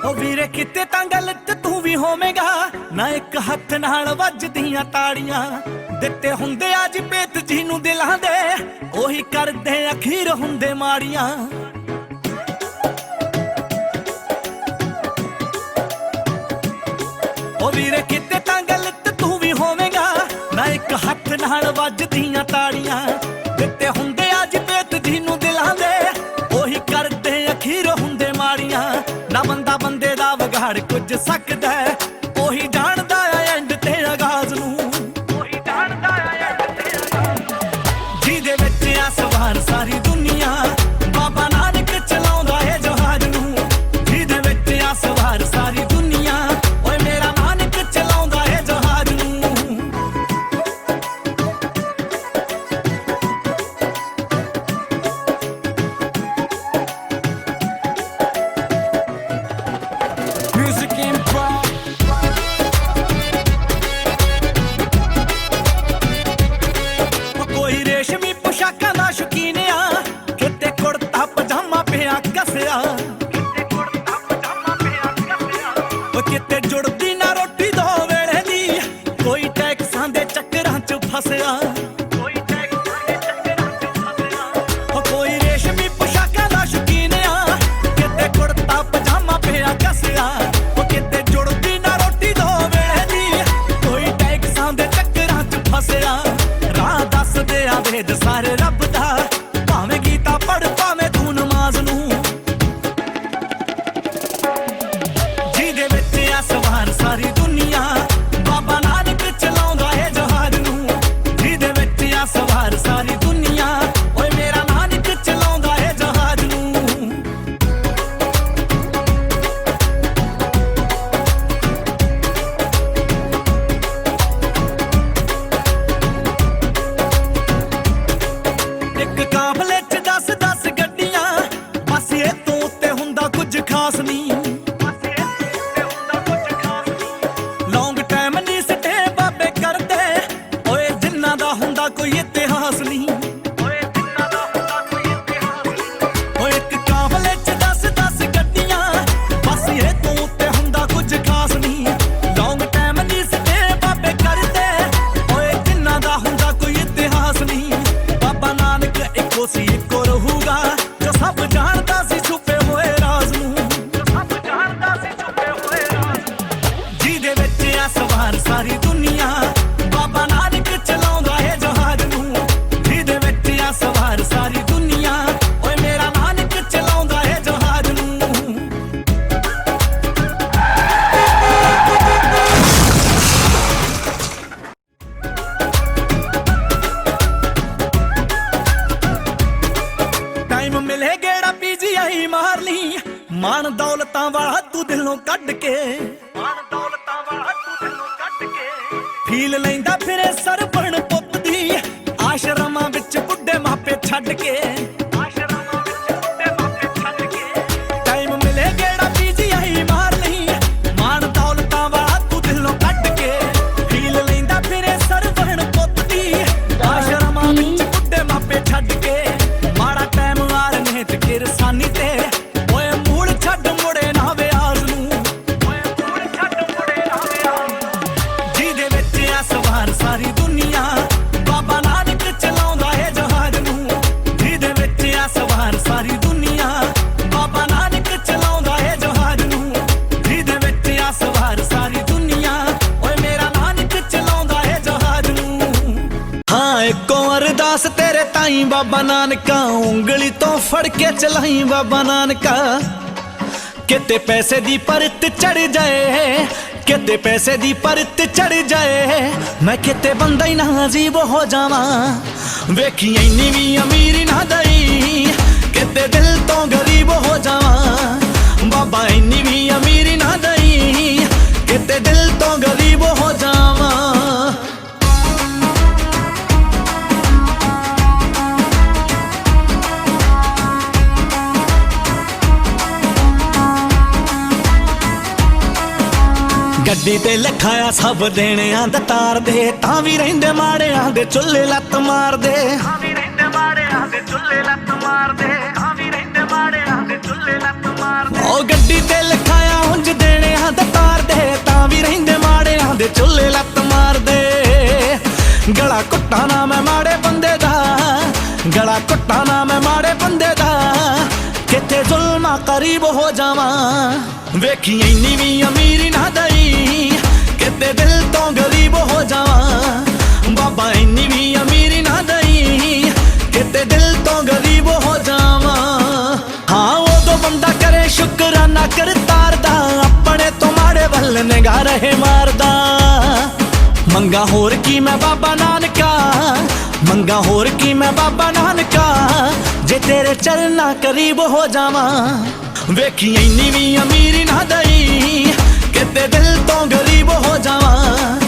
ओ वीरे किते तां गलत तू भी होवेगा ना एक हथ नाल वजदियां ताड़ियां दिते हुंदे अज पेत जी नूं दिलां दे ओही करदे अखीर हुंदे माड़ियां ओ वीरे किते तां गलत तू भी होवेगा ना एक हथ नाल वजदियां ताड़ियां दिते हुंदे अज पेत जी नूं दिलां दे ओही करदे अखीर हुंदे माड़ियां ना बंदा बंदे दा विगाड़ कुछ सकदा ओही जाणदा ऐ एंड ते आगाज़ नूं ओही जाणदा ऐ एंड ते आगाज़ जिहदे विच आ सवार सारी दुनिया बाबा नानक चलाउंदा है जहाज नूं जिहदे विच आ सवार सारी दुनिया ओए मेरा नानक चलाउंदा है जहाज नूं म्यूजिक कोई रेशमी पोशाकां दा शौकीन आ किते कुर्ता पजामा पिया कसिया किते जुड़दी ना रोटी दो वेले दी कोई टैक्सां दे चक्करां च फसिया कोई रेशमी पोशाकां दा शौकीन आ किते कुर्ता पजामा पिया कसिया किते जुड़दी ना रोटी दो वेले दी कोई टैक्सां दे चक्करां च फसिया राह दसदे आ वेद सारे रब दा भावें गीता पढ़ भावें तू नमाज नूं जिहदे विच आ सवार सारी दुनिया बाबा नानक चलाउंदा है जहाज नूं जिहदे विच आ सवार सारी दुनिया ओए मेरा नानक चलाउंदा है जहाज नूं एक काफले च 10-10 गड्डियां बस ये तों उत्ते हुंदा कुछ खास नहीं लौंग टाइम नहीं सटे बाबे करदे ओए जिन्ना दा हुंदा कोई इतिहास नहीं ओए एक काफले च 10-10 गड्डियां बस ये तों उत्ते हुंदा कुछ खास नहीं लौंग टाइम नहीं सटे बाबे करदे ओए जिन्ना दा हुंदा कोई इतिहास नहीं बाबा नानक इक्को सी इक्को रहूगा जो सब जानदा सी छुपे होए राज नूं जिहदे विच आ सवार सारी दुनिया बाबा नानक चलाउंदा है जहाज नूं जिहदे विच आ सवार सारी दुनिया ओए मेरा नानक चलाउंदा है जहाज नूं टाइम मिले गेड़ा पीजीआई मार ली मान दौलतां वाला तू दिलों कढ के फील लैंदा फिरे सरपण पुੱਤ ਦੀ आश्रमां विच बुड्ढे मापे छड्ड के टाइम मिले गेड़ा पीजीआई मार ली मान दौलतां वाला तू दिलों कढ के फील लैंदा फिरे सरपण पुੱਤ ਦੀ आश्रमां विच बुड्ढे मापे छड्ड के माड़ा टाइम वार ने ते किरसानी ते ओए मूल छड्ड मुड़े ना विआज नूं जिहदे विच आ सवार सारी दुनिया बाबा नानक चलाउंदा है जहाज नूं जिहदे विच आ सवार सारी दुनिया बाबा नानक चलाउंदा है जहाज नूं जिहदे विच आ सवार सारी दुनिया ओए मेरा नानक चलाउंदा है जहाज नूं हाँ इक्को अरदास तेरे ताईं बाबा नानका ਉਂਗਲੀ ਤੋਂ ਫੜ ਕੇ ਚਲਾਈ ਬਾਬਾ ਨਾਨਕਾ ਕਿਤੇ ਪੈਸੇ ਦੀ ਪਰਤ ਚੜ ਜਾਏ ਕਿਤੇ ਪੈਸੇ ਦੀ ਪਰਤ ਚੜ ਜਾਏ ਮੈਂ ਕਿਤੇ ਬੰਦਾ ਹੀ ਨਾ ਅਜੀਬ ਹੋ ਜਾਵਾਂ ਵੇਖੀ ਇੰਨੀ ਵੀ ਅਮੀਰ ਨਾ ਦਈ ਕਿਤੇ ਦਿਲ ਤੋਂ ਗਰੀਬ ਹੋ ਜਾਵਾਂ ਬਾਬਾ ਇੰਨੀ ਵੀ ਅਮੀਰ ਨਾ ਦਈ ਕਿਤੇ ਦਿਲ ਤੋਂ ਗਰੀਬ ਹੋ ਜਾਵਾਂ ਗੱਡੀ ਤੇ ਲਿਖਾਇਆ ਸਭ ਦੇਣਿਆਂ ਦਾ ਤਾਰ ਦੇ ਤਾਂ ਵੀ ਰਹਿੰਦੇ ਮਾੜਿਆਂ ਦੇ ਚੁੱਲ੍ਹੇ ਲੱਤ ਮਾਰਦੇ ਤਾਂ ਵੀ ਰਹਿੰਦੇ ਮਾੜਿਆਂ ਦੇ ਚੁੱਲ੍ਹੇ ਲੱਤ ਮਾਰਦੇ ਤਾਂ ਵੀ ਰਹਿੰਦੇ ਮਾੜਿਆਂ ਦੇ ਚੁੱਲ੍ਹੇ ਲੱਤ ਮਾਰਦੇ ਉਹ ਗੱਡੀ ਤੇ ਲਿਖਾਇਆ ਘੁੱਟਾ ਨਾ ਮੈਂ ਮਾੜੇ ਬੰਦੇ ਦਾ, ਗਲਾ ਘੁੱਟਾ ਨਾ ਮੈਂ ਮਾੜੇ ਬੰਦੇ ਦਾ, ਕਿਤੇ ਜ਼ੁਲਮਾਂ ਕਰੀਬ ਹੋ ਜਾਵਾਂ। ਵੇਖੀ ਇੰਨੀ ਵੀ ਅਮੀਰੀ ਨਾ ਦਈ, ਕਿਤੇ ਦਿਲ ਤੋਂ ਗਰੀਬ ਹੋ ਜਾਵਾਂ। ਬਾਬਾ ਇੰਨੀ ਵੀ ਅਮੀਰੀ ਨਾ ਦਈ, ਕਿਤੇ ਦਿਲ ਤੋਂ ਗਰੀਬ ਹੋ ਜਾਵਾਂ। ਹਾਂ ਉਦੋਂ ਬੰਦਾ ਕਰੇ ਸ਼ੁਕਰਾਨਾ ਕਰਤਾਰ ਦਾ, ਆਪਣੇ ਤੋਂ ਮਾੜੇ ਵੱਲ ਨਿਗਾਹ ਰਹੇ ਮਾਰਦਾ। ਮੰਗਾ ਹੋਰ ਕੀ ਮੈਂ ਬਾਬਾ ਨਾਨਕਾ, ਮੰਗਾ ਹੋਰ ਕੀ ਮੈਂ ਬਾਬਾ ਨਾਨਕਾ, ਜੇ ਤੇਰੇ ਚਰਨਾਂ ਕਰੀਬ ਹੋ ਜਾਵਾਂ। ਵੇਖੀ ਇੰਨੀ ਵੀ ਅਮੀਰੀ ਨਾ ਦਈ, ਕਿਤੇ ਦਿਲ ਤੋਂ ਗਰੀਬ ਹੋ ਜਾਵਾਂ।